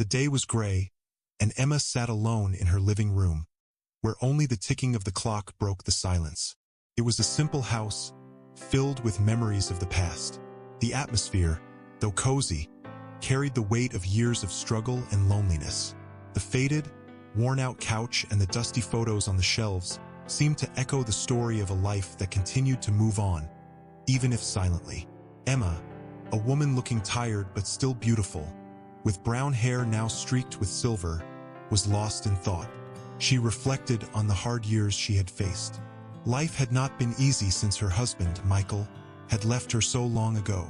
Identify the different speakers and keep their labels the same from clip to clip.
Speaker 1: The day was gray, and Emma sat alone in her living room, where only the ticking of the clock broke the silence. It was a simple house, filled with memories of the past. The atmosphere, though cozy, carried the weight of years of struggle and loneliness. The faded, worn-out couch and the dusty photos on the shelves seemed to echo the story of a life that continued to move on, even if silently. Emma, a woman looking tired but still beautiful, with brown hair now streaked with silver, was lost in thought. She reflected on the hard years she had faced. Life had not been easy since her husband, Michael, had left her so long ago.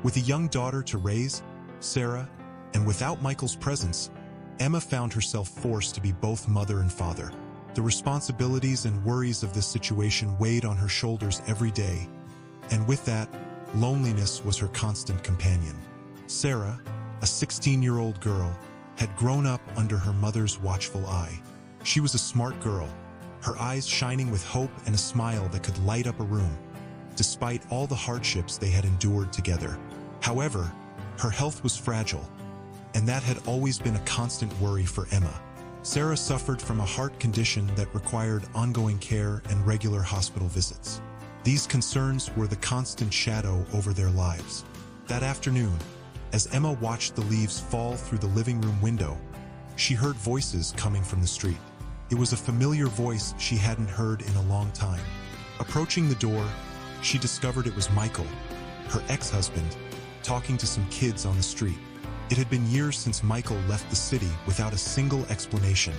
Speaker 1: With a young daughter to raise, Sarah, and without Michael's presence, Emma found herself forced to be both mother and father. The responsibilities and worries of this situation weighed on her shoulders every day, and with that, loneliness was her constant companion. Sarah, a 16-year-old girl, had grown up under her mother's watchful eye. She was a smart girl, her eyes shining with hope and a smile that could light up a room, despite all the hardships they had endured together. However, her health was fragile, and that had always been a constant worry for Emma. Sarah suffered from a heart condition that required ongoing care and regular hospital visits. These concerns were the constant shadow over their lives. That afternoon, as Emma watched the leaves fall through the living room window, she heard voices coming from the street. It was a familiar voice she hadn't heard in a long time. Approaching the door, she discovered it was Michael, her ex-husband, talking to some kids on the street. It had been years since Michael left the city without a single explanation,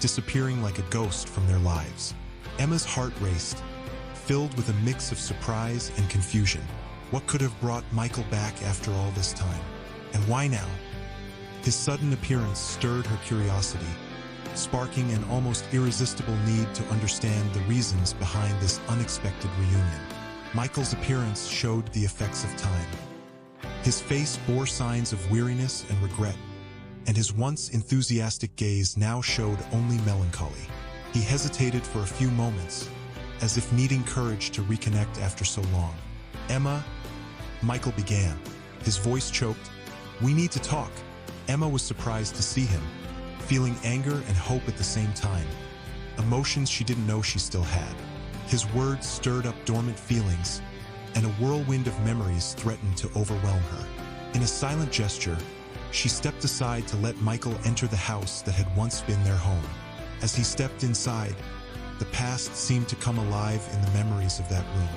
Speaker 1: disappearing like a ghost from their lives. Emma's heart raced, filled with a mix of surprise and confusion. What could have brought Michael back after all this time? And why now? His sudden appearance stirred her curiosity, sparking an almost irresistible need to understand the reasons behind this unexpected reunion. Michael's appearance showed the effects of time. His face bore signs of weariness and regret, and his once enthusiastic gaze now showed only melancholy. He hesitated for a few moments, as if needing courage to reconnect after so long. "Emma," Michael began, his voice choked. "We need to talk." Emma was surprised to see him, feeling anger and hope at the same time, emotions she didn't know she still had. His words stirred up dormant feelings, and a whirlwind of memories threatened to overwhelm her. In a silent gesture, she stepped aside to let Michael enter the house that had once been their home. As he stepped inside, the past seemed to come alive in the memories of that room.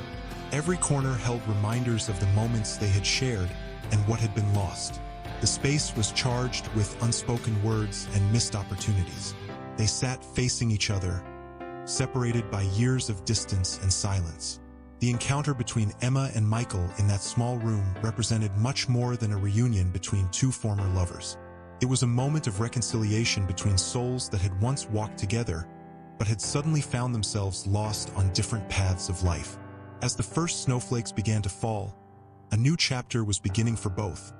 Speaker 1: Every corner held reminders of the moments they had shared and what had been lost. The space was charged with unspoken words and missed opportunities. They sat facing each other, separated by years of distance and silence. The encounter between Emma and Michael in that small room represented much more than a reunion between two former lovers. It was a moment of reconciliation between souls that had once walked together, but had suddenly found themselves lost on different paths of life. As the first snowflakes began to fall, a new chapter was beginning for both,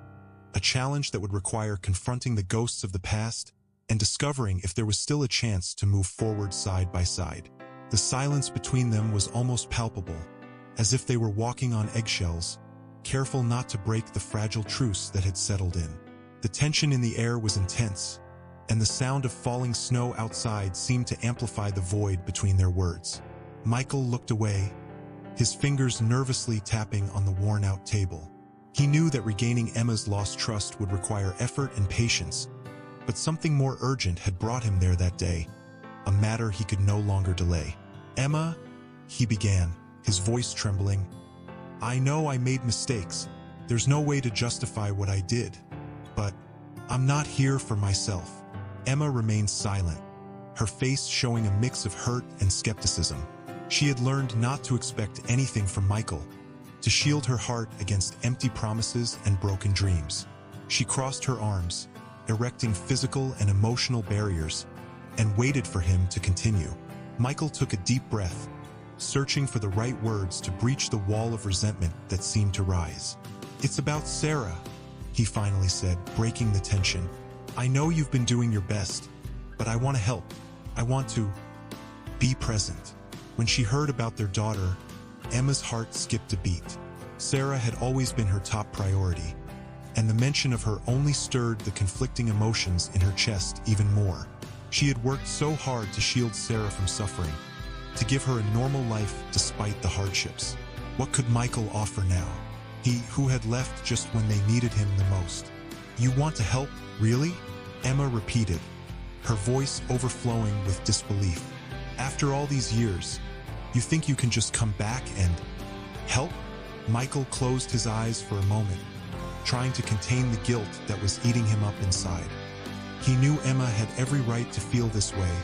Speaker 1: a challenge that would require confronting the ghosts of the past and discovering if there was still a chance to move forward side by side. The silence between them was almost palpable, as if they were walking on eggshells, careful not to break the fragile truce that had settled in. The tension in the air was intense, and the sound of falling snow outside seemed to amplify the void between their words. Michael looked away, his fingers nervously tapping on the worn-out table. He knew that regaining Emma's lost trust would require effort and patience, but something more urgent had brought him there that day, a matter he could no longer delay. "Emma," he began, his voice trembling, "I know I made mistakes. There's no way to justify what I did. But I'm not here for myself." Emma remained silent, her face showing a mix of hurt and skepticism. She had learned not to expect anything from Michael, to shield her heart against empty promises and broken dreams. She crossed her arms, erecting physical and emotional barriers, and waited for him to continue. Michael took a deep breath, searching for the right words to breach the wall of resentment that seemed to rise. "It's about Sarah," he finally said, breaking the tension. "I know you've been doing your best, but I want to help. I want to be present." When she heard about their daughter, Emma's heart skipped a beat. Sarah had always been her top priority, and the mention of her only stirred the conflicting emotions in her chest even more. She had worked so hard to shield Sarah from suffering, to give her a normal life despite the hardships. What could Michael offer now? He who had left just when they needed him the most. "You want to help, really?" Emma repeated, her voice overflowing with disbelief. "After all these years, you think you can just come back and help?" Michael closed his eyes for a moment, trying to contain the guilt that was eating him up inside. He knew Emma had every right to feel this way,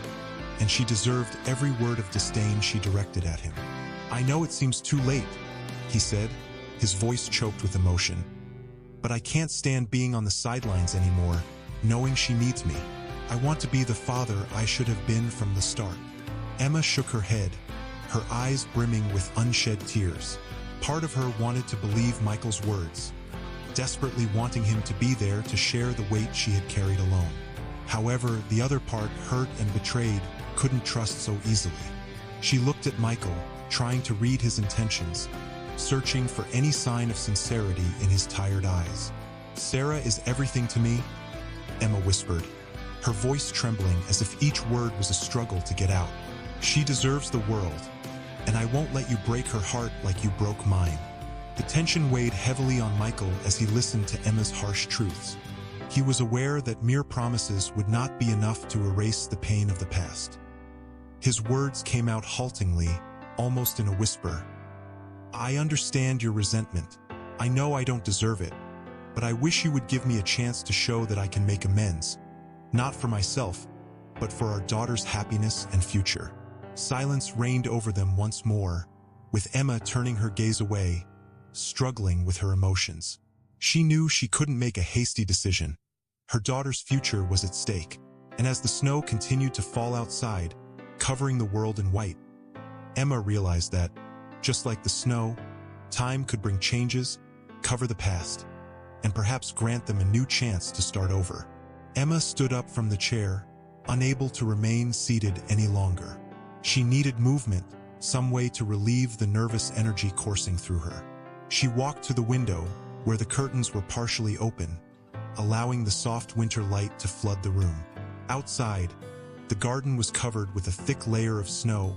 Speaker 1: and she deserved every word of disdain she directed at him. "I know it seems too late," he said, his voice choked with emotion. "But I can't stand being on the sidelines anymore, knowing she needs me. I want to be the father I should have been from the start." Emma shook her head, her eyes brimming with unshed tears. Part of her wanted to believe Michael's words, desperately wanting him to be there to share the weight she had carried alone. However, the other part, hurt and betrayed, couldn't trust so easily. She looked at Michael, trying to read his intentions, searching for any sign of sincerity in his tired eyes. "Sarah is everything to me," Emma whispered, her voice trembling as if each word was a struggle to get out. "She deserves the world, and I won't let you break her heart like you broke mine." The tension weighed heavily on Michael as he listened to Emma's harsh truths. He was aware that mere promises would not be enough to erase the pain of the past. His words came out haltingly, almost in a whisper. "I understand your resentment. I know I don't deserve it, but I wish you would give me a chance to show that I can make amends, not for myself, but for our daughter's happiness and future." Silence reigned over them once more, with Emma turning her gaze away, struggling with her emotions. She knew she couldn't make a hasty decision. Her daughter's future was at stake, and as the snow continued to fall outside, covering the world in white, Emma realized that, just like the snow, time could bring changes, cover the past, and perhaps grant them a new chance to start over. Emma stood up from the chair, unable to remain seated any longer. She needed movement, some way to relieve the nervous energy coursing through her. She walked to the window, where the curtains were partially open, allowing the soft winter light to flood the room. Outside, the garden was covered with a thick layer of snow,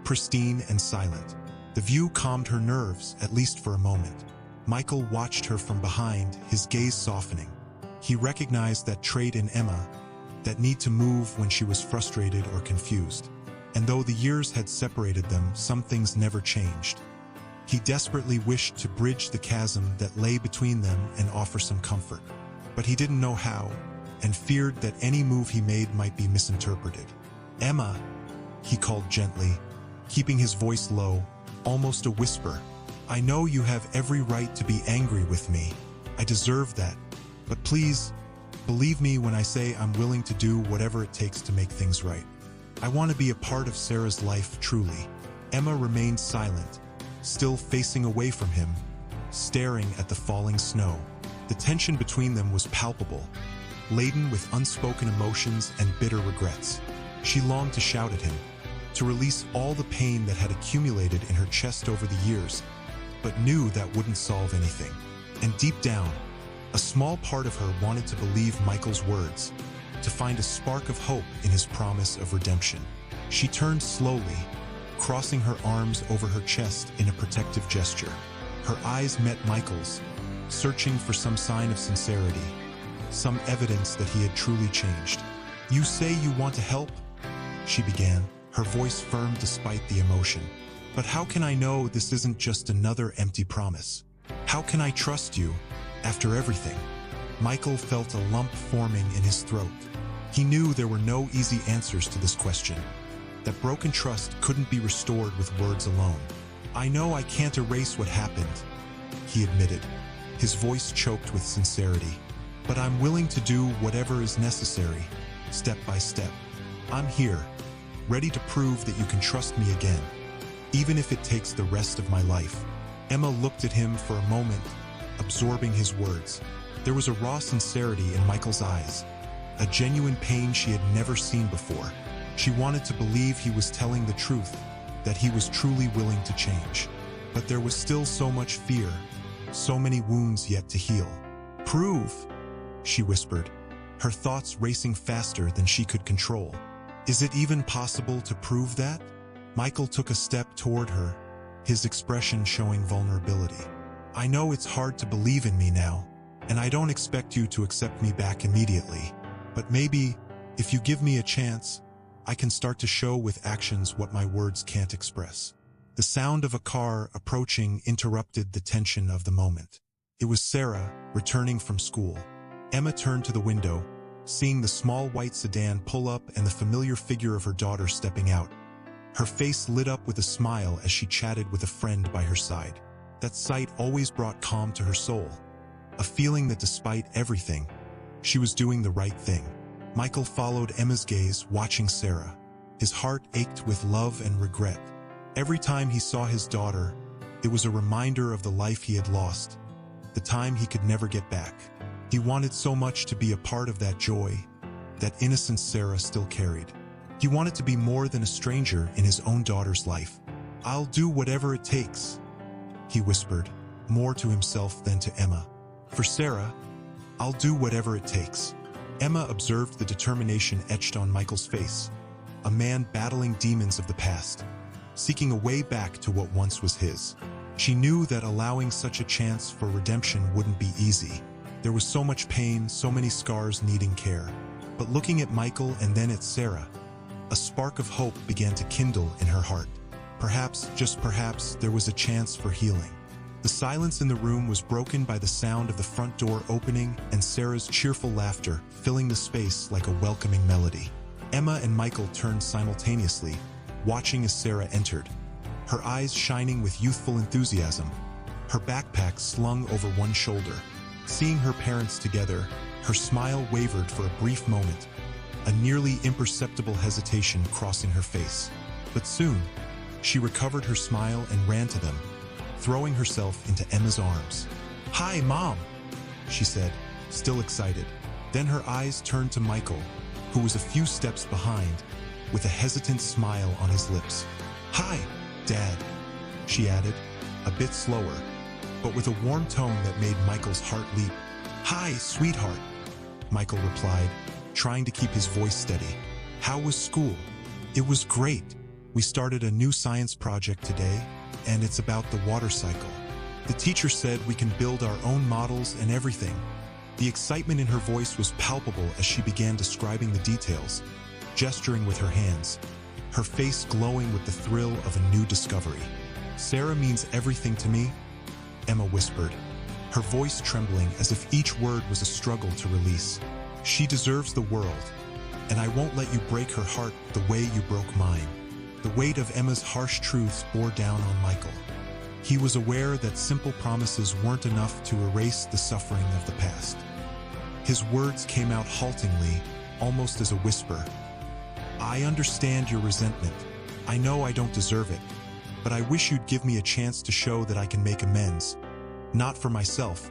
Speaker 1: pristine and silent. The view calmed her nerves, at least for a moment. Michael watched her from behind, his gaze softening. He recognized that trait in Emma, that need to move when she was frustrated or confused. And though the years had separated them, some things never changed. He desperately wished to bridge the chasm that lay between them and offer some comfort. But he didn't know how, and feared that any move he made might be misinterpreted. "Emma," he called gently, keeping his voice low, almost a whisper. "I know you have every right to be angry with me. I deserve that. But please, believe me when I say I'm willing to do whatever it takes to make things right. I want to be a part of Sarah's life, truly." Emma remained silent, still facing away from him, staring at the falling snow. The tension between them was palpable, laden with unspoken emotions and bitter regrets. She longed to shout at him, to release all the pain that had accumulated in her chest over the years, but knew that wouldn't solve anything. And deep down, a small part of her wanted to believe Michael's words, to find a spark of hope in his promise of redemption. She turned slowly, crossing her arms over her chest in a protective gesture. Her eyes met Michael's, searching for some sign of sincerity, some evidence that he had truly changed. "You say you want to help?" she began, her voice firm despite the emotion. "But how can I know this isn't just another empty promise? How can I trust you, after everything?" Michael felt a lump forming in his throat. He knew there were no easy answers to this question, that broken trust couldn't be restored with words alone. "I know I can't erase what happened," he admitted, his voice choked with sincerity. "But I'm willing to do whatever is necessary, step by step. I'm here, ready to prove that you can trust me again, even if it takes the rest of my life." Emma looked at him for a moment, absorbing his words. There was a raw sincerity in Michael's eyes, a genuine pain she had never seen before. She wanted to believe he was telling the truth, that he was truly willing to change. But there was still so much fear, so many wounds yet to heal. Prove, she whispered, her thoughts racing faster than she could control. Is it even possible to prove that? Michael took a step toward her, his expression showing vulnerability. I know it's hard to believe in me now, and I don't expect you to accept me back immediately, but maybe, if you give me a chance, I can start to show with actions what my words can't express. The sound of a car approaching interrupted the tension of the moment. It was Sarah, returning from school. Emma turned to the window, seeing the small white sedan pull up and the familiar figure of her daughter stepping out. Her face lit up with a smile as she chatted with a friend by her side. That sight always brought calm to her soul, a feeling that despite everything, she was doing the right thing. Michael followed Emma's gaze, watching Sarah. His heart ached with love and regret. Every time he saw his daughter, it was a reminder of the life he had lost, the time he could never get back. He wanted so much to be a part of that joy, that innocence Sarah still carried. He wanted to be more than a stranger in his own daughter's life. I'll do whatever it takes, he whispered, more to himself than to Emma. For Sarah, I'll do whatever it takes. Emma observed the determination etched on Michael's face, a man battling demons of the past, seeking a way back to what once was his. She knew that allowing such a chance for redemption wouldn't be easy. There was so much pain, so many scars needing care. But looking at Michael and then at Sarah, a spark of hope began to kindle in her heart. Perhaps, just perhaps, there was a chance for healing. The silence in the room was broken by the sound of the front door opening and Sarah's cheerful laughter filling the space like a welcoming melody. Emma and Michael turned simultaneously, watching as Sarah entered, her eyes shining with youthful enthusiasm, her backpack slung over one shoulder. Seeing her parents together, her smile wavered for a brief moment, a nearly imperceptible hesitation crossing her face. But soon, she recovered her smile and ran to them, throwing herself into Emma's arms. "Hi, Mom," she said, still excited. Then her eyes turned to Michael, who was a few steps behind, with a hesitant smile on his lips. "Hi, Dad," she added, a bit slower, but with a warm tone that made Michael's heart leap. "Hi, sweetheart," Michael replied, trying to keep his voice steady. "How was school?" "It was great. We started a new science project today, and it's about the water cycle. The teacher said we can build our own models and everything." The excitement in her voice was palpable as she began describing the details, gesturing with her hands, her face glowing with the thrill of a new discovery. "Sarah means everything to me," Emma whispered, her voice trembling as if each word was a struggle to release. "She deserves the world, and I won't let you break her heart the way you broke mine." The weight of Emma's harsh truths bore down on Michael. He was aware that simple promises weren't enough to erase the suffering of the past. His words came out haltingly, almost as a whisper. "I understand your resentment. I know I don't deserve it, but I wish you'd give me a chance to show that I can make amends, not for myself,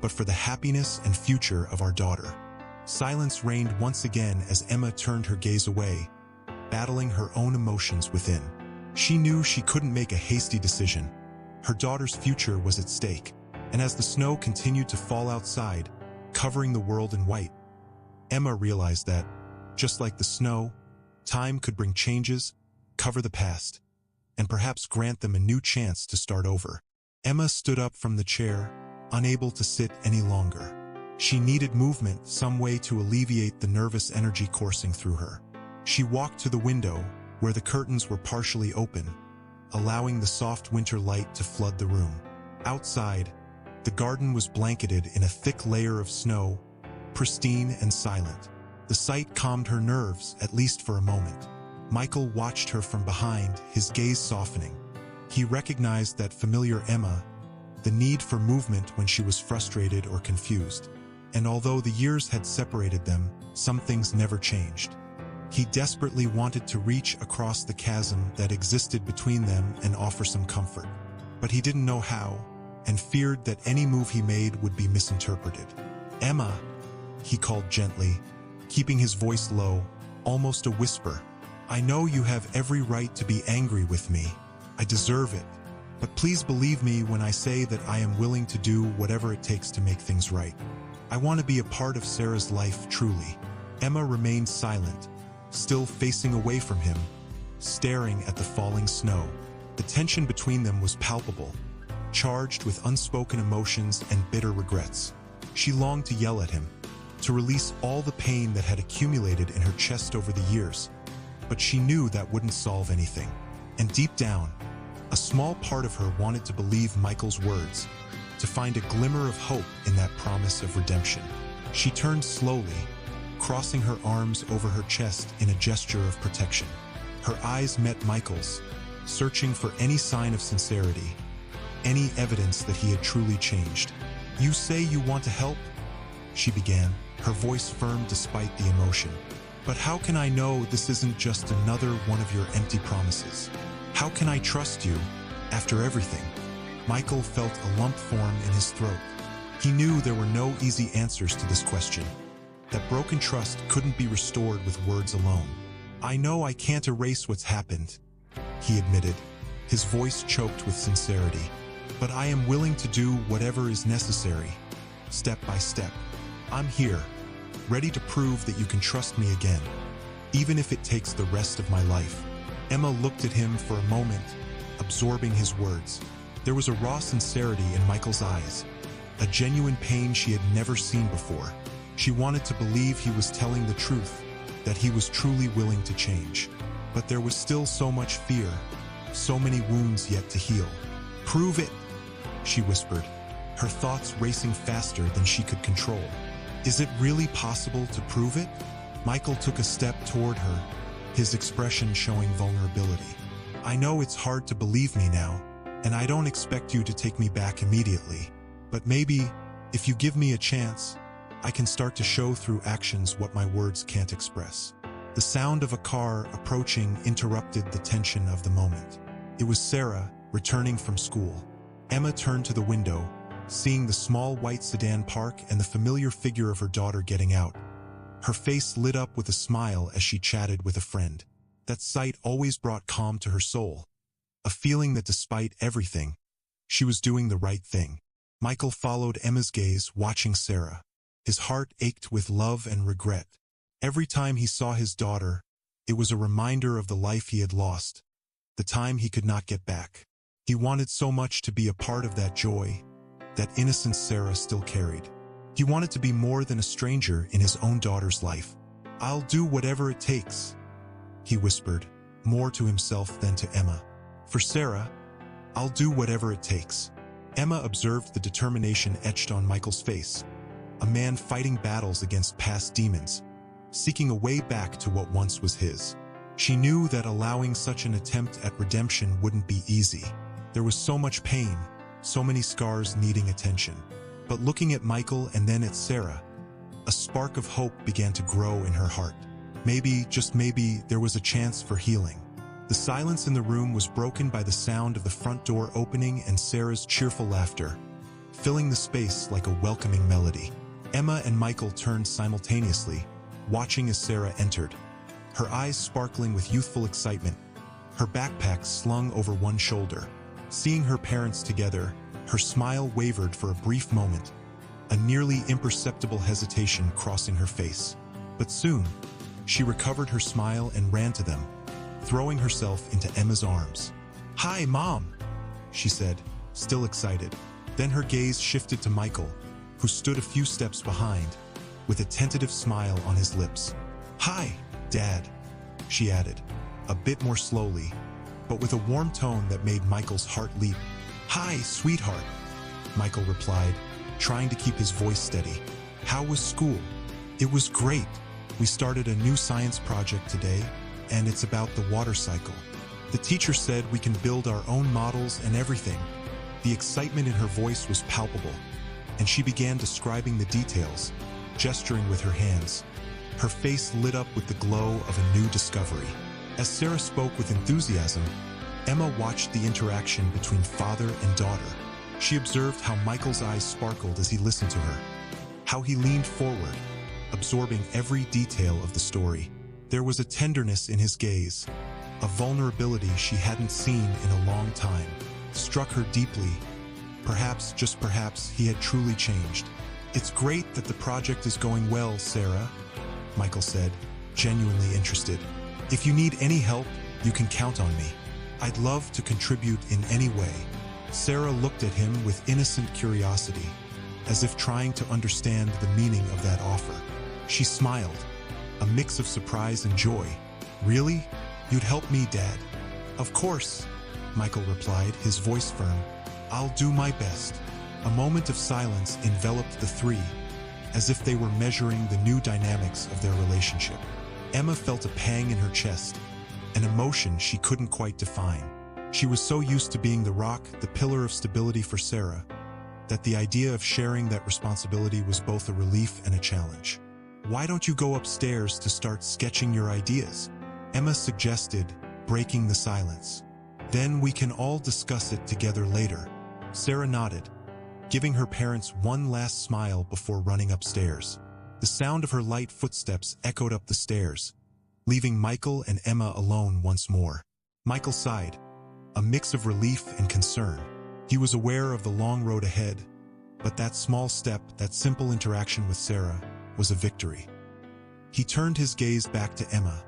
Speaker 1: but for the happiness and future of our daughter." Silence reigned once again as Emma turned her gaze away, battling her own emotions within. She knew she couldn't make a hasty decision. Her daughter's future was at stake, and as the snow continued to fall outside, covering the world in white, Emma realized that, just like the snow, time could bring changes, cover the past, and perhaps grant them a new chance to start over. Emma stood up from the chair, unable to sit any longer. She needed movement, some way to alleviate the nervous energy coursing through her. She walked to the window, where the curtains were partially open, allowing the soft winter light to flood the room. Outside, the garden was blanketed in a thick layer of snow, pristine and silent. The sight calmed her nerves, at least for a moment. Michael watched her from behind, his gaze softening. He recognized that familiar Emma, the need for movement when she was frustrated or confused. And although the years had separated them, some things never changed. He desperately wanted to reach across the chasm that existed between them and offer some comfort. But he didn't know how, and feared that any move he made would be misinterpreted. "Emma," he called gently, keeping his voice low, almost a whisper. "I know you have every right to be angry with me. I deserve it. But please believe me when I say that I am willing to do whatever it takes to make things right." I want to be a part of Sarah's life, truly. Emma remained silent, still facing away from him, staring at the falling snow. The tension between them was palpable, charged with unspoken emotions and bitter regrets. She longed to yell at him, to release all the pain that had accumulated in her chest over the years. But she knew that wouldn't solve anything. And deep down, a small part of her wanted to believe Michael's words, to find a glimmer of hope in that promise of redemption. She turned slowly, crossing her arms over her chest in a gesture of protection. Her eyes met Michael's, searching for any sign of sincerity, any evidence that he had truly changed. "You say you want to help?" she began, her voice firm despite the emotion. "But how can I know this isn't just another one of your empty promises? How can I trust you after everything?" Michael felt a lump form in his throat. He knew there were no easy answers to this question, that broken trust couldn't be restored with words alone. "I know I can't erase what's happened," he admitted, his voice choked with sincerity. "But I am willing to do whatever is necessary, step by step. I'm here, ready to prove that you can trust me again, even if it takes the rest of my life." Emma looked at him for a moment, absorbing his words. There was a raw sincerity in Michael's eyes, a genuine pain she had never seen before. She wanted to believe he was telling the truth, that he was truly willing to change. But there was still so much fear, so many wounds yet to heal. "Prove it," she whispered, her thoughts racing faster than she could control. "Is it really possible to prove it?" Michael took a step toward her, his expression showing vulnerability. "I know it's hard to believe me now, and I don't expect you to take me back immediately. But maybe, if you give me a chance, I can start to show through actions what my words can't express." The sound of a car approaching interrupted the tension of the moment. It was Sarah, returning from school. Emma turned to the window, seeing the small white sedan park and the familiar figure of her daughter getting out. Her face lit up with a smile as she chatted with a friend. That sight always brought calm to her soul, a feeling that despite everything, she was doing the right thing. Michael followed Emma's gaze, watching Sarah. His heart ached with love and regret. Every time he saw his daughter, it was a reminder of the life he had lost, the time he could not get back. He wanted so much to be a part of that joy, that innocence Sarah still carried. He wanted to be more than a stranger in his own daughter's life. "I'll do whatever it takes," he whispered, more to himself than to Emma. "For Sarah, I'll do whatever it takes." Emma observed the determination etched on Michael's face, a man fighting battles against past demons, seeking a way back to what once was his. She knew that allowing such an attempt at redemption wouldn't be easy. There was so much pain, so many scars needing attention. But looking at Michael and then at Sarah, a spark of hope began to grow in her heart. Maybe, just maybe, there was a chance for healing. The silence in the room was broken by the sound of the front door opening and Sarah's cheerful laughter, filling the space like a welcoming melody. Emma and Michael turned simultaneously, watching as Sarah entered, her eyes sparkling with youthful excitement, her backpack slung over one shoulder. Seeing her parents together, her smile wavered for a brief moment, a nearly imperceptible hesitation crossing her face. But soon, she recovered her smile and ran to them, throwing herself into Emma's arms. "Hi, Mom," she said, still excited. Then her gaze shifted to Michael, who stood a few steps behind, with a tentative smile on his lips. "Hi, Dad," she added, a bit more slowly, but with a warm tone that made Michael's heart leap. "Hi, sweetheart," Michael replied, trying to keep his voice steady. "How was school?" "It was great. We started a new science project today, and it's about the water cycle. The teacher said we can build our own models and everything." The excitement in her voice was palpable, and she began describing the details, gesturing with her hands. Her face lit up with the glow of a new discovery. As Sarah spoke with enthusiasm, Emma watched the interaction between father and daughter. She observed how Michael's eyes sparkled as he listened to her, how he leaned forward, absorbing every detail of the story. There was a tenderness in his gaze, a vulnerability she hadn't seen in a long time. Struck her deeply. Perhaps, just perhaps, he had truly changed. It's great that the project is going well, Sarah, Michael said, genuinely interested. If you need any help, you can count on me. I'd love to contribute in any way. Sarah looked at him with innocent curiosity, as if trying to understand the meaning of that offer. She smiled, a mix of surprise and joy. Really? You'd help me, Dad? Of course, Michael replied, his voice firm. I'll do my best. A moment of silence enveloped the three, as if they were measuring the new dynamics of their relationship. Emma felt a pang in her chest, an emotion she couldn't quite define. She was so used to being the rock, the pillar of stability for Sarah, that the idea of sharing that responsibility was both a relief and a challenge. Why don't you go upstairs to start sketching your ideas? Emma suggested, breaking the silence. Then we can all discuss it together later. Sarah nodded, giving her parents one last smile before running upstairs. The sound of her light footsteps echoed up the stairs, leaving Michael and Emma alone once more. Michael sighed, a mix of relief and concern. He was aware of the long road ahead, but that small step, that simple interaction with Sarah, was a victory. He turned his gaze back to Emma,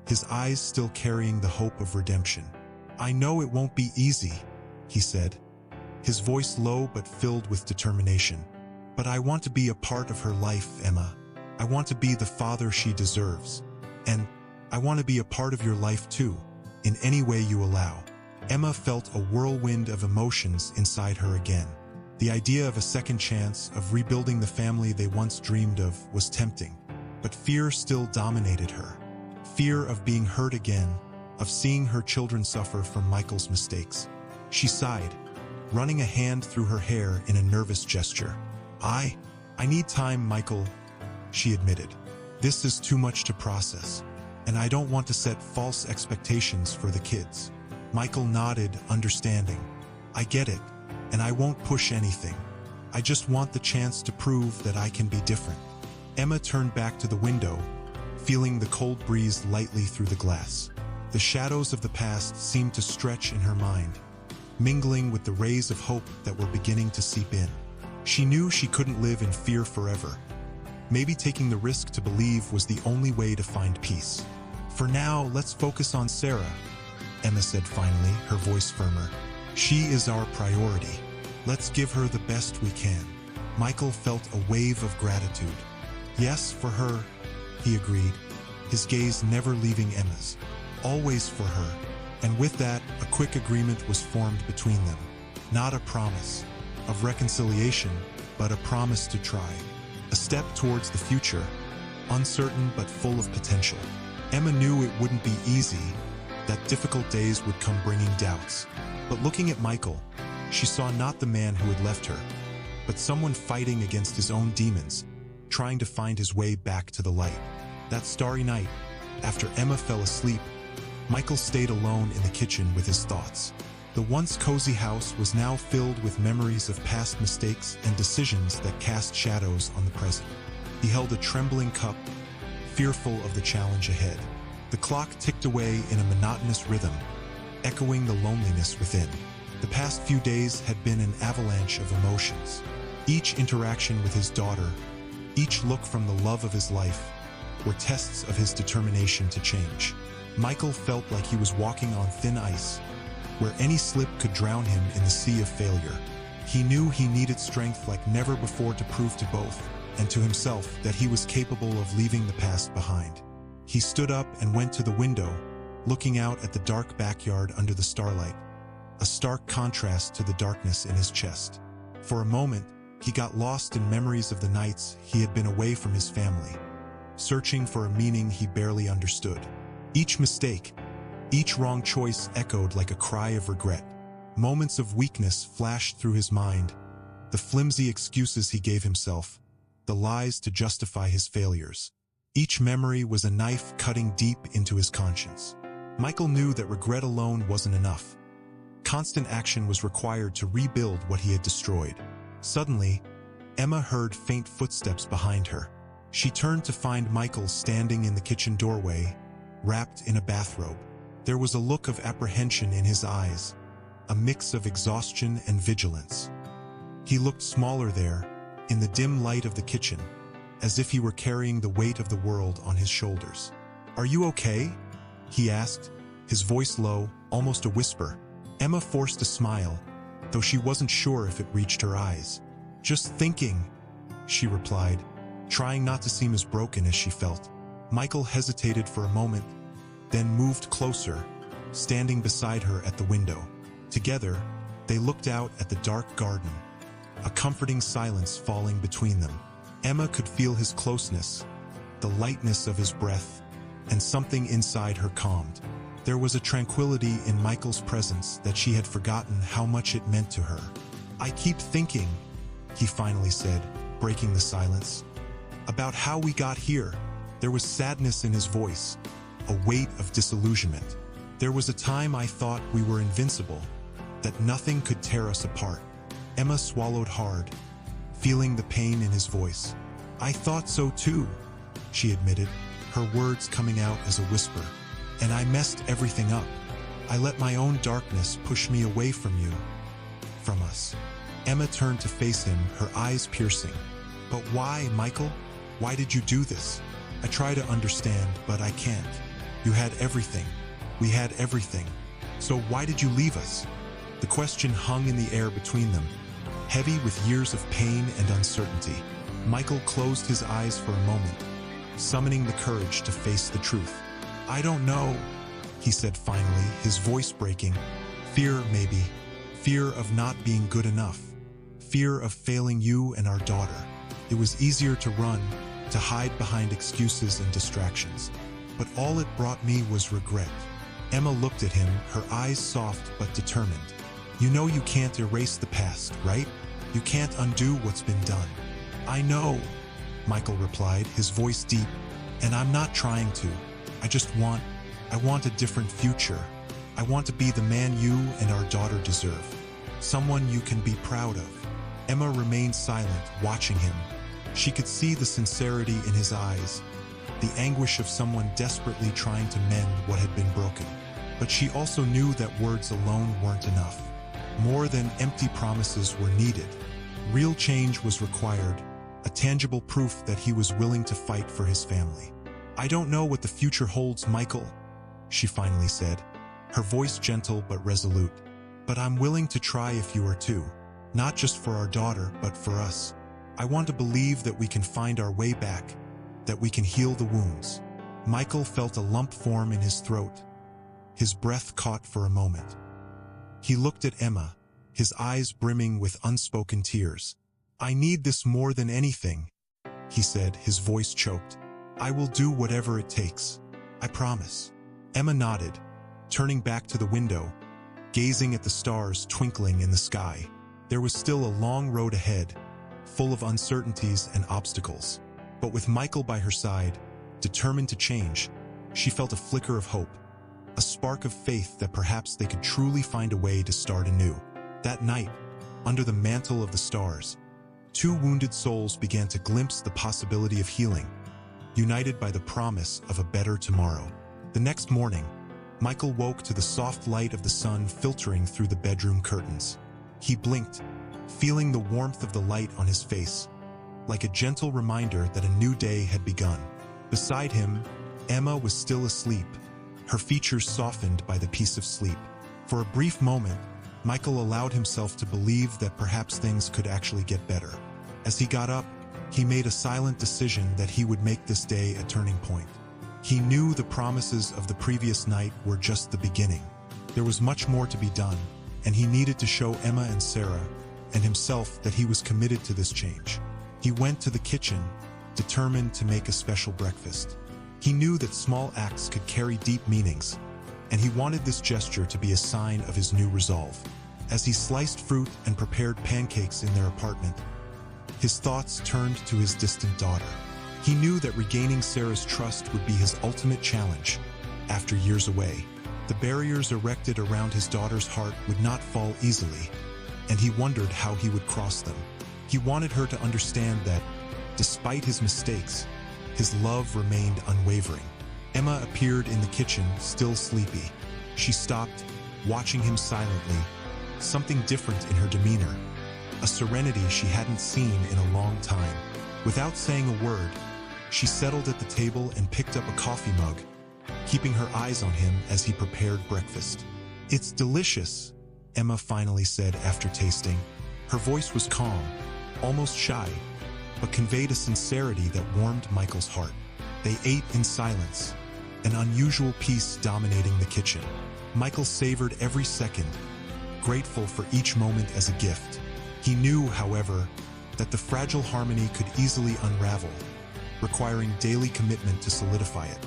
Speaker 1: his eyes still carrying the hope of redemption. I know it won't be easy, he said, his voice low but filled with determination. But I want to be a part of her life, Emma. I want to be the father she deserves. And I want to be a part of your life too, in any way you allow. Emma felt a whirlwind of emotions inside her again. The idea of a second chance, of rebuilding the family they once dreamed of, was tempting. But fear still dominated her. Fear of being hurt again, of seeing her children suffer from Michael's mistakes. She sighed, running a hand through her hair in a nervous gesture. I need time, Michael, she admitted. This is too much to process, and I don't want to set false expectations for the kids. Michael nodded, understanding. I get it, and I won't push anything. I just want the chance to prove that I can be different. Emma turned back to the window, feeling the cold breeze lightly through the glass. The shadows of the past seemed to stretch in her mind, mingling with the rays of hope that were beginning to seep in. She knew she couldn't live in fear forever. Maybe taking the risk to believe was the only way to find peace. For now, let's focus on Sarah, Emma said finally, her voice firmer. She is our priority. Let's give her the best we can. Michael felt a wave of gratitude. Yes, for her, he agreed, his gaze never leaving Emma's. Always for her. And with that, a quick agreement was formed between them. Not a promise of reconciliation, but a promise to try. A step towards the future, uncertain but full of potential. Emma knew it wouldn't be easy, that difficult days would come bringing doubts. But looking at Michael, she saw not the man who had left her, but someone fighting against his own demons, trying to find his way back to the light. That starry night, after Emma fell asleep, Michael stayed alone in the kitchen with his thoughts. The once cozy house was now filled with memories of past mistakes and decisions that cast shadows on the present. He held a trembling cup, fearful of the challenge ahead. The clock ticked away in a monotonous rhythm, echoing the loneliness within. The past few days had been an avalanche of emotions. Each interaction with his daughter, each look from the love of his life, were tests of his determination to change. Michael felt like he was walking on thin ice, where any slip could drown him in the sea of failure. He knew he needed strength like never before to prove to both, and to himself, that he was capable of leaving the past behind. He stood up and went to the window, looking out at the dark backyard under the starlight, a stark contrast to the darkness in his chest. For a moment, he got lost in memories of the nights he had been away from his family, searching for a meaning he barely understood. Each mistake, each wrong choice echoed like a cry of regret. Moments of weakness flashed through his mind, the flimsy excuses he gave himself, the lies to justify his failures. Each memory was a knife cutting deep into his conscience. Michael knew that regret alone wasn't enough. Constant action was required to rebuild what he had destroyed. Suddenly, Emma heard faint footsteps behind her. She turned to find Michael standing in the kitchen doorway, wrapped in a bathrobe. There was a look of apprehension in his eyes, a mix of exhaustion and vigilance. He looked smaller there, in the dim light of the kitchen, as if he were carrying the weight of the world on his shoulders. "Are you okay?" he asked, his voice low, almost a whisper. Emma forced a smile, though she wasn't sure if it reached her eyes. "Just thinking," she replied, trying not to seem as broken as she felt. Michael hesitated for a moment, then moved closer, standing beside her at the window. Together, they looked out at the dark garden, a comforting silence falling between them. Emma could feel his closeness, the lightness of his breath, and something inside her calmed. There was a tranquility in Michael's presence that she had forgotten how much it meant to her. "I keep thinking," he finally said, breaking the silence, "about how we got here." There was sadness in his voice, a weight of disillusionment. "There was a time I thought we were invincible, that nothing could tear us apart." Emma swallowed hard, feeling the pain in his voice. "I thought so too," she admitted, her words coming out as a whisper. "And I messed everything up. I let my own darkness push me away from you, from us." Emma turned to face him, her eyes piercing. "But why, Michael? Why did you do this? I try to understand, but I can't. You had everything. We had everything. So why did you leave us?" The question hung in the air between them, heavy with years of pain and uncertainty. Michael closed his eyes for a moment, summoning the courage to face the truth. "I don't know," he said finally, his voice breaking. "Fear, maybe. Fear of not being good enough. Fear of failing you and our daughter. It was easier to run, to hide behind excuses and distractions. But all it brought me was regret." Emma looked at him, her eyes soft but determined. "You know you can't erase the past, right? You can't undo what's been done." "I know," Michael replied, his voice deep, "and I'm not trying to. I want a different future. I want to be the man you and our daughter deserve. Someone you can be proud of." Emma remained silent, watching him. She could see the sincerity in his eyes, the anguish of someone desperately trying to mend what had been broken. But she also knew that words alone weren't enough. More than empty promises were needed. Real change was required, a tangible proof that he was willing to fight for his family. "I don't know what the future holds, Michael," she finally said, her voice gentle but resolute. "But I'm willing to try if you are too. Not just for our daughter, but for us. I want to believe that we can find our way back, that we can heal the wounds." Michael felt a lump form in his throat. His breath caught for a moment. He looked at Emma, his eyes brimming with unspoken tears. "I need this more than anything," he said, his voice choked. "I will do whatever it takes. I promise." Emma nodded, turning back to the window, gazing at the stars twinkling in the sky. There was still a long road ahead, full of uncertainties and obstacles. But with Michael by her side, determined to change, she felt a flicker of hope, a spark of faith that perhaps they could truly find a way to start anew. That night, under the mantle of the stars, two wounded souls began to glimpse the possibility of healing, united by the promise of a better tomorrow. The next morning, Michael woke to the soft light of the sun filtering through the bedroom curtains. He blinked, feeling the warmth of the light on his face, like a gentle reminder that a new day had begun. Beside him, Emma was still asleep, her features softened by the peace of sleep. For a brief moment, Michael allowed himself to believe that perhaps things could actually get better. As he got up, he made a silent decision that he would make this day a turning point. He knew the promises of the previous night were just the beginning. There was much more to be done, and he needed to show Emma and Sarah and himself that he was committed to this change. He went to the kitchen, determined to make a special breakfast. He knew that small acts could carry deep meanings, and he wanted this gesture to be a sign of his new resolve. As he sliced fruit and prepared pancakes in their apartment, his thoughts turned to his distant daughter. He knew that regaining Sarah's trust would be his ultimate challenge. After years away, the barriers erected around his daughter's heart would not fall easily, and he wondered how he would cross them. He wanted her to understand that, despite his mistakes, his love remained unwavering. Emma appeared in the kitchen, still sleepy. She stopped, watching him silently, something different in her demeanor. a serenity she hadn't seen in a long time. Without saying a word, she settled at the table and picked up a coffee mug, keeping her eyes on him as he prepared breakfast. "It's delicious," Emma finally said after tasting. Her voice was calm, almost shy, but conveyed a sincerity that warmed Michael's heart. They ate in silence, an unusual peace dominating the kitchen. Michael savored every second, grateful for each moment as a gift. He knew, however, that the fragile harmony could easily unravel, requiring daily commitment to solidify it.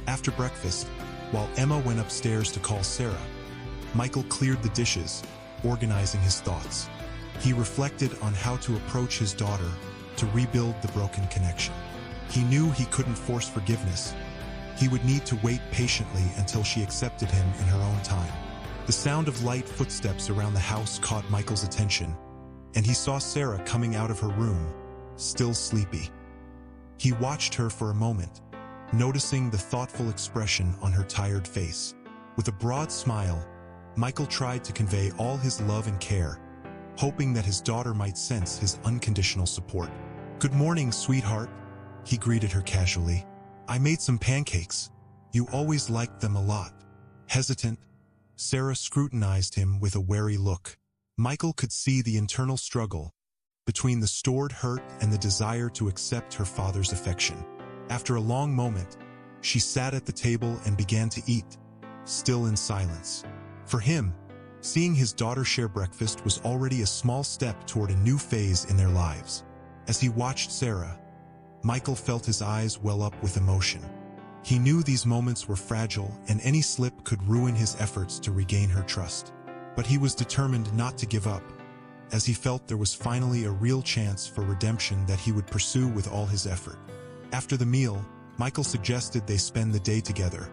Speaker 1: After breakfast, while Emma went upstairs to call Sarah, Michael cleared the dishes, organizing his thoughts. He reflected on how to approach his daughter to rebuild the broken connection. He knew he couldn't force forgiveness. He would need to wait patiently until she accepted him in her own time. The sound of light footsteps around the house caught Michael's attention, and he saw Sarah coming out of her room, still sleepy. He watched her for a moment, noticing the thoughtful expression on her tired face. With a broad smile, Michael tried to convey all his love and care, hoping that his daughter might sense his unconditional support. "Good morning, sweetheart," he greeted her casually. "I made some pancakes. You always liked them a lot." Hesitant, Sarah scrutinized him with a wary look. Michael could see the internal struggle between the stored hurt and the desire to accept her father's affection. After a long moment, she sat at the table and began to eat, still in silence. For him, seeing his daughter share breakfast was already a small step toward a new phase in their lives. As he watched Sarah, Michael felt his eyes well up with emotion. He knew these moments were fragile and any slip could ruin his efforts to regain her trust. But he was determined not to give up, as he felt there was finally a real chance for redemption that he would pursue with all his effort. After the meal, Michael suggested they spend the day together,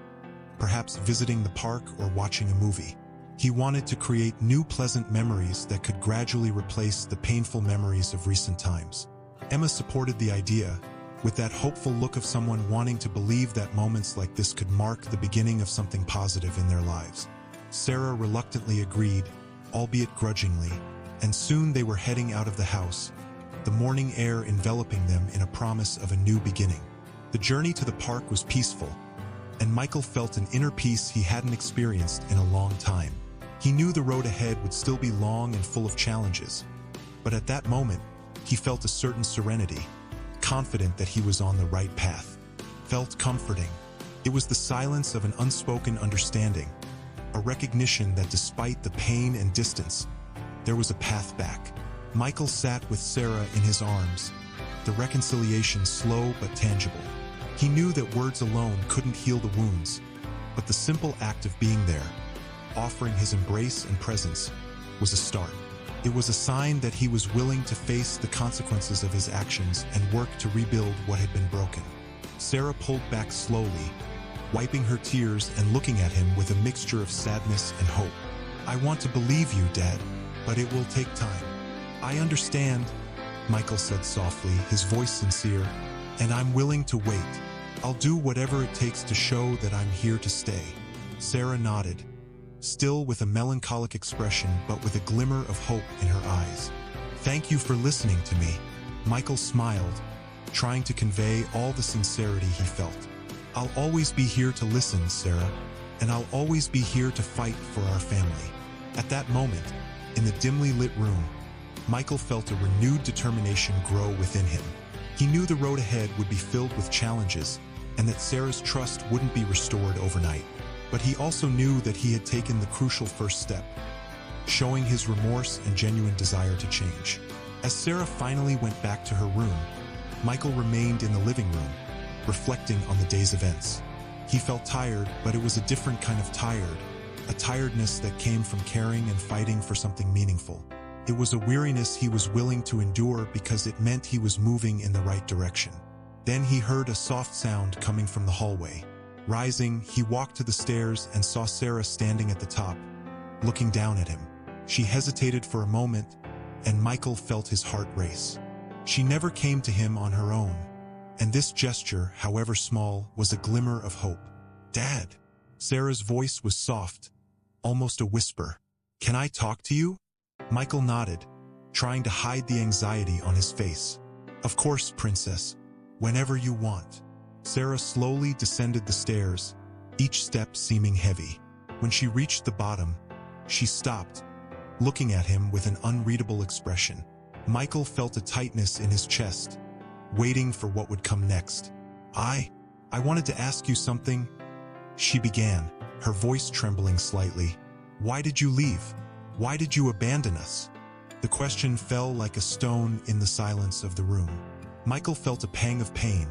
Speaker 1: perhaps visiting the park or watching a movie. He wanted to create new pleasant memories that could gradually replace the painful memories of recent times. Emma supported the idea, with that hopeful look of someone wanting to believe that moments like this could mark the beginning of something positive in their lives. Sarah reluctantly agreed, albeit grudgingly, and soon they were heading out of the house, the morning air enveloping them in a promise of a new beginning. The journey to the park was peaceful, and Michael felt an inner peace he hadn't experienced in a long time. He knew the road ahead would still be long and full of challenges, but at that moment, he felt a certain serenity, confident that he was on the right path. Felt comforting. It was the silence of an unspoken understanding, a recognition that despite the pain and distance, there was a path back. Michael sat with Sarah in his arms, the reconciliation slow but tangible. He knew that words alone couldn't heal the wounds, but the simple act of being there, offering his embrace and presence, was a start. It was a sign that he was willing to face the consequences of his actions and work to rebuild what had been broken. Sarah pulled back slowly, wiping her tears and looking at him with a mixture of sadness and hope. "I want to believe you, Dad, but it will take time." "I understand," Michael said softly, his voice sincere, "and I'm willing to wait. I'll do whatever it takes to show that I'm here to stay." Sarah nodded, still with a melancholic expression but with a glimmer of hope in her eyes. "Thank you for listening to me." Michael smiled, trying to convey all the sincerity he felt. "I'll always be here to listen, Sarah, and I'll always be here to fight for our family." At that moment, in the dimly lit room, Michael felt a renewed determination grow within him. He knew the road ahead would be filled with challenges and that Sarah's trust wouldn't be restored overnight. But he also knew that he had taken the crucial first step, showing his remorse and genuine desire to change. As Sarah finally went back to her room, Michael remained in the living room, reflecting on the day's events. He felt tired, but it was a different kind of tired, a tiredness that came from caring and fighting for something meaningful. It was a weariness he was willing to endure because it meant he was moving in the right direction. Then he heard a soft sound coming from the hallway. Rising, he walked to the stairs and saw Sarah standing at the top, looking down at him. She hesitated for a moment, and Michael felt his heart race. She never came to him on her own, and this gesture, however small, was a glimmer of hope. "Dad." Sarah's voice was soft, almost a whisper. "Can I talk to you?" Michael nodded, trying to hide the anxiety on his face. "Of course, princess. Whenever you want." Sarah slowly descended the stairs, each step seeming heavy. When she reached the bottom, she stopped, looking at him with an unreadable expression. Michael felt a tightness in his chest, waiting for what would come next. I wanted to ask you something," she began, her voice trembling slightly. "Why did you leave? Why did you abandon us?" The question fell like a stone in the silence of the room. Michael felt a pang of pain,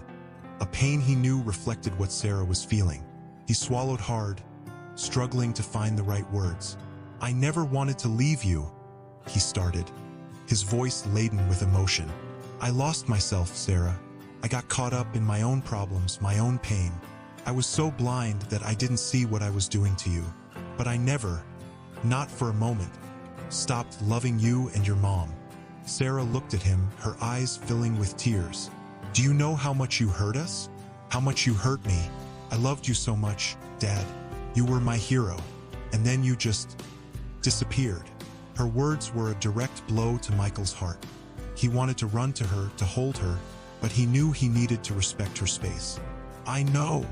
Speaker 1: a pain he knew reflected what Sarah was feeling. He swallowed hard, struggling to find the right words. "I never wanted to leave you," he started, his voice laden with emotion. "I lost myself, Sarah. I got caught up in my own problems, my own pain. I was so blind that I didn't see what I was doing to you. But I never, not for a moment, stopped loving you and your mom." Sarah looked at him, her eyes filling with tears. "Do you know how much you hurt us? How much you hurt me? I loved you so much, Dad. You were my hero. And then you just disappeared." Her words were a direct blow to Michael's heart. He wanted to run to her, to hold her, but he knew he needed to respect her space. "I know,"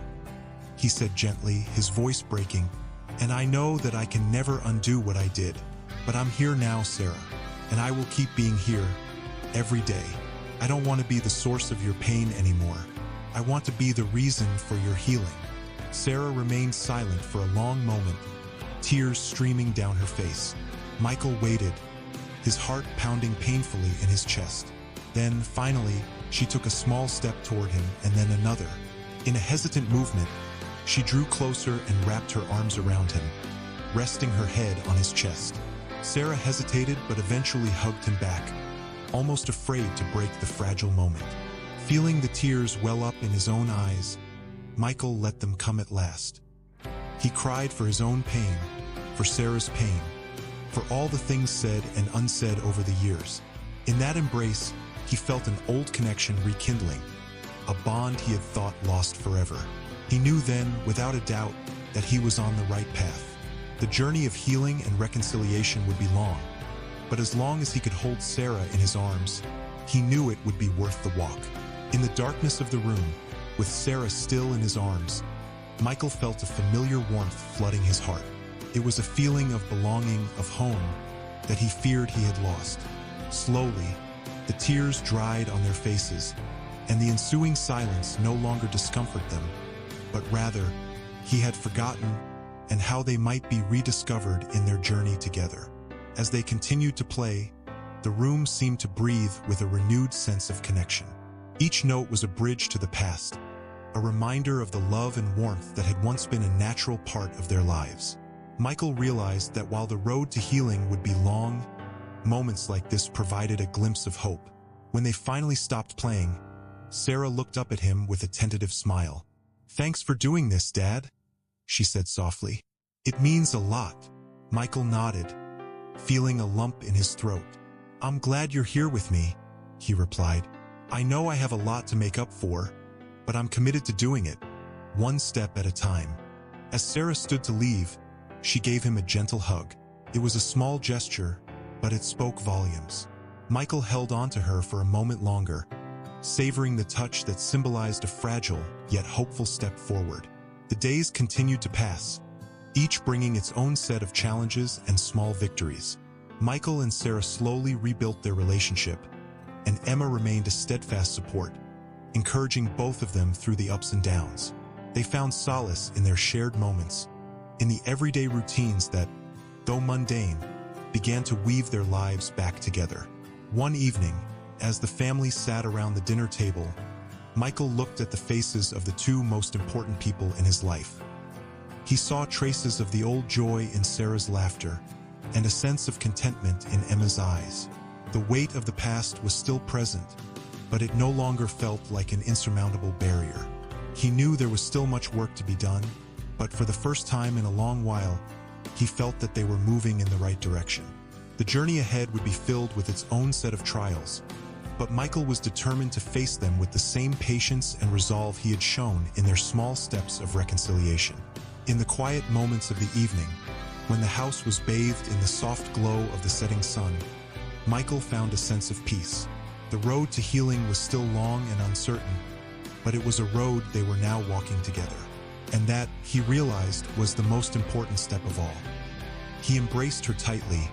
Speaker 1: he said gently, his voice breaking, "and I know that I can never undo what I did. But I'm here now, Sarah, and I will keep being here every day. I don't want to be the source of your pain anymore. I want to be the reason for your healing." Sarah remained silent for a long moment, tears streaming down her face. Michael waited, his heart pounding painfully in his chest. Then, finally, she took a small step toward him and then another. In a hesitant movement, she drew closer and wrapped her arms around him, resting her head on his chest. Sarah hesitated but eventually hugged him back, almost afraid to break the fragile moment. Feeling the tears well up in his own eyes, Michael let them come at last. He cried for his own pain, for Sarah's pain, for all the things said and unsaid over the years. In that embrace, he felt an old connection rekindling, a bond he had thought lost forever. He knew then, without a doubt, that he was on the right path. The journey of healing and reconciliation would be long, but as long as he could hold Sarah in his arms, he knew it would be worth the walk. In the darkness of the room, with Sarah still in his arms, Michael felt a familiar warmth flooding his heart. It was a feeling of belonging, of home, that he feared he had lost. Slowly, the tears dried on their faces, and the ensuing silence no longer discomforted them, but rather, he had forgotten and how they might be rediscovered in their journey together. As they continued to play, the room seemed to breathe with a renewed sense of connection. Each note was a bridge to the past, a reminder of the love and warmth that had once been a natural part of their lives. Michael realized that while the road to healing would be long, moments like this provided a glimpse of hope. When they finally stopped playing, Sarah looked up at him with a tentative smile. "Thanks for doing this, Dad," she said softly. "It means a lot." Michael nodded, feeling a lump in his throat. "I'm glad you're here with me," he replied. "I know I have a lot to make up for, but I'm committed to doing it, one step at a time." As Sarah stood to leave, she gave him a gentle hug. It was a small gesture, but it spoke volumes. Michael held on to her for a moment longer, savoring the touch that symbolized a fragile yet hopeful step forward. The days continued to pass, each bringing its own set of challenges and small victories. Michael and Sarah slowly rebuilt their relationship, and Emma remained a steadfast support, encouraging both of them through the ups and downs. They found solace in their shared moments, in the everyday routines that, though mundane, began to weave their lives back together. One evening, as the family sat around the dinner table, Michael looked at the faces of the two most important people in his life. He saw traces of the old joy in Sarah's laughter and a sense of contentment in Emma's eyes. The weight of the past was still present, but it no longer felt like an insurmountable barrier. He knew there was still much work to be done, but for the first time in a long while, he felt that they were moving in the right direction. The journey ahead would be filled with its own set of trials, but Michael was determined to face them with the same patience and resolve he had shown in their small steps of reconciliation. In the quiet moments of the evening, when the house was bathed in the soft glow of the setting sun, Michael found a sense of peace. The road to healing was still long and uncertain, but it was a road they were now walking together. And that, he realized, was the most important step of all. He embraced her tightly,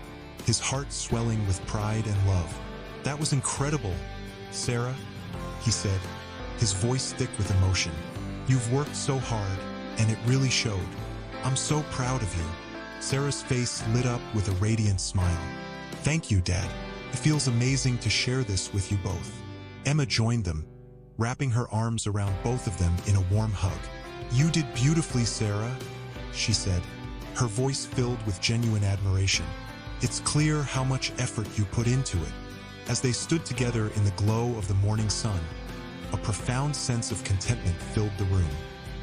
Speaker 1: his heart swelling with pride and love. "That was incredible, Sarah," he said, his voice thick with emotion. "You've worked so hard, and it really showed. I'm so proud of you." Sarah's face lit up with a radiant smile. "Thank you, Dad. It feels amazing to share this with you both." Emma joined them, wrapping her arms around both of them in a warm hug. "You did beautifully, Sarah," she said, her voice filled with genuine admiration. "It's clear how much effort you put into it." As they stood together in the glow of the morning sun, a profound sense of contentment filled the room.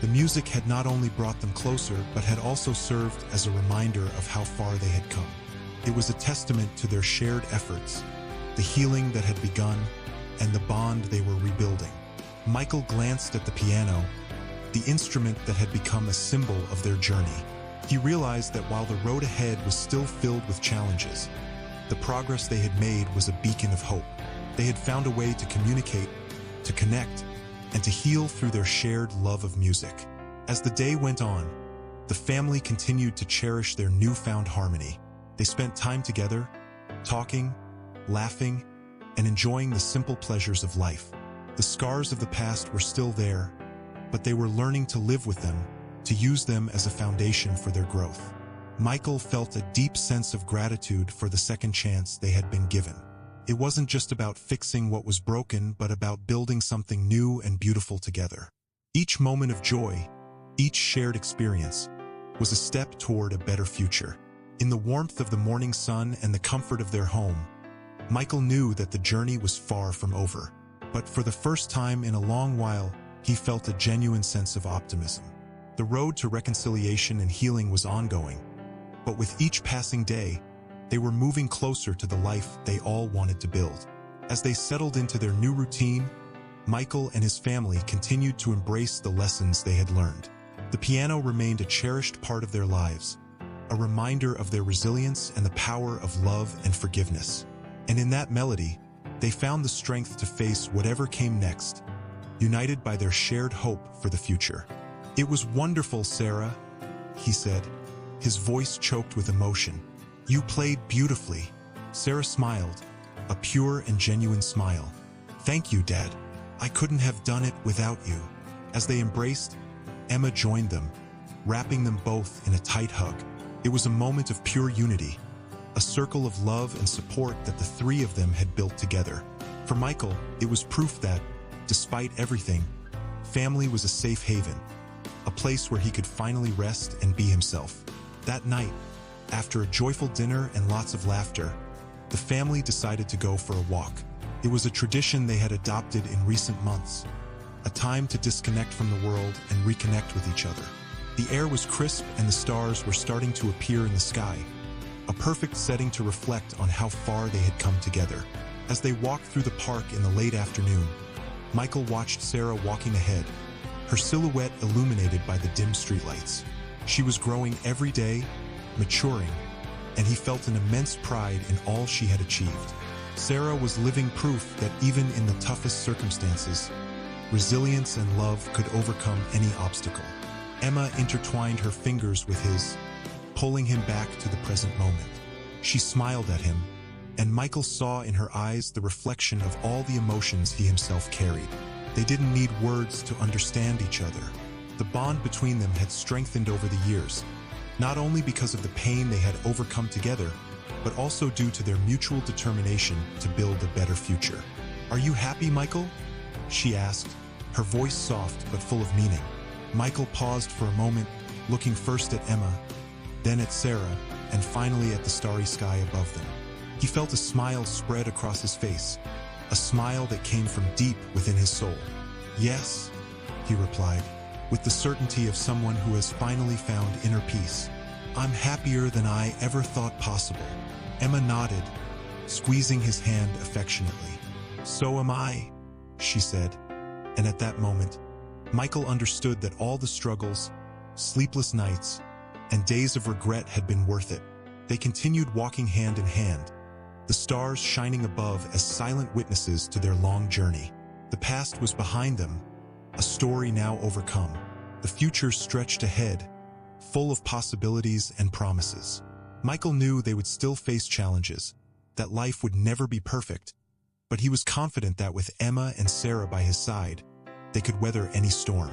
Speaker 1: The music had not only brought them closer, but had also served as a reminder of how far they had come. It was a testament to their shared efforts, the healing that had begun, and the bond they were rebuilding. Michael glanced at the piano, the instrument that had become a symbol of their journey. He realized that while the road ahead was still filled with challenges, the progress they had made was a beacon of hope. They had found a way to communicate, to connect, and to heal through their shared love of music. As the day went on, the family continued to cherish their newfound harmony. They spent time together, talking, laughing, and enjoying the simple pleasures of life. The scars of the past were still there, but they were learning to live with them, to use them as a foundation for their growth. Michael felt a deep sense of gratitude for the second chance they had been given. It wasn't just about fixing what was broken, but about building something new and beautiful together. Each moment of joy, each shared experience, was a step toward a better future. In the warmth of the morning sun and the comfort of their home, Michael knew that the journey was far from over. But for the first time in a long while, he felt a genuine sense of optimism. The road to reconciliation and healing was ongoing, but with each passing day, they were moving closer to the life they all wanted to build. As they settled into their new routine, Michael and his family continued to embrace the lessons they had learned. The piano remained a cherished part of their lives, a reminder of their resilience and the power of love and forgiveness. And in that melody, they found the strength to face whatever came next, united by their shared hope for the future. "It was wonderful, Sarah," he said, his voice choked with emotion. "You played beautifully." Sarah smiled, a pure and genuine smile. "Thank you, Dad. I couldn't have done it without you." As they embraced, Emma joined them, wrapping them both in a tight hug. It was a moment of pure unity, a circle of love and support that the three of them had built together. For Michael, it was proof that, despite everything, family was a safe haven, a place where he could finally rest and be himself. That night, after a joyful dinner and lots of laughter, the family decided to go for a walk. It was a tradition they had adopted in recent months, a time to disconnect from the world and reconnect with each other. The air was crisp and the stars were starting to appear in the sky, a perfect setting to reflect on how far they had come together. As they walked through the park in the late afternoon, Michael watched Sarah walking ahead, her silhouette illuminated by the dim streetlights. She was growing every day, maturing, and he felt an immense pride in all she had achieved. Sarah was living proof that even in the toughest circumstances, resilience and love could overcome any obstacle. Emma intertwined her fingers with his, pulling him back to the present moment. She smiled at him, and Michael saw in her eyes the reflection of all the emotions he himself carried. They didn't need words to understand each other. The bond between them had strengthened over the years, not only because of the pain they had overcome together, but also due to their mutual determination to build a better future. "Are you happy, Michael?" she asked, her voice soft but full of meaning. Michael paused for a moment, looking first at Emma, then at Sarah, and finally at the starry sky above them. He felt a smile spread across his face, a smile that came from deep within his soul. "Yes," he replied, with the certainty of someone who has finally found inner peace. "I'm happier than I ever thought possible." Emma nodded, squeezing his hand affectionately. "So am I," she said, and at that moment, Michael understood that all the struggles, sleepless nights, and days of regret had been worth it. They continued walking hand in hand, the stars shining above as silent witnesses to their long journey. The past was behind them, a story now overcome. The future stretched ahead, full of possibilities and promises. Michael knew they would still face challenges, that life would never be perfect, but he was confident that with Emma and Sarah by his side, they could weather any storm.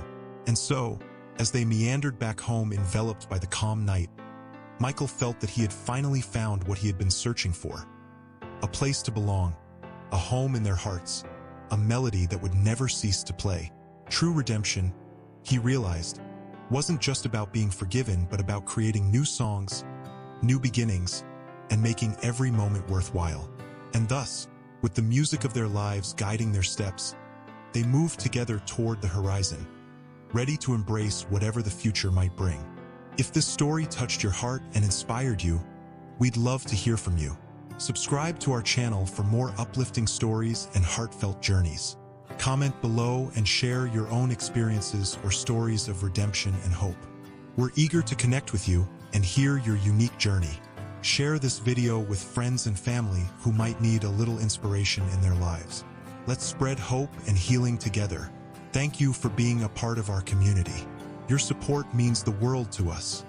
Speaker 1: And so, as they meandered back home enveloped by the calm night, Michael felt that he had finally found what he had been searching for. A place to belong, a home in their hearts, a melody that would never cease to play. True redemption, he realized, wasn't just about being forgiven, but about creating new songs, new beginnings, and making every moment worthwhile. And thus, with the music of their lives guiding their steps, they moved together toward the horizon, ready to embrace whatever the future might bring. If this story touched your heart and inspired you, we'd love to hear from you. Subscribe to our channel for more uplifting stories and heartfelt journeys. Comment below and share your own experiences or stories of redemption and hope. We're eager to connect with you and hear your unique journey. Share this video with friends and family who might need a little inspiration in their lives. Let's spread hope and healing together. Thank you for being a part of our community. Your support means the world to us.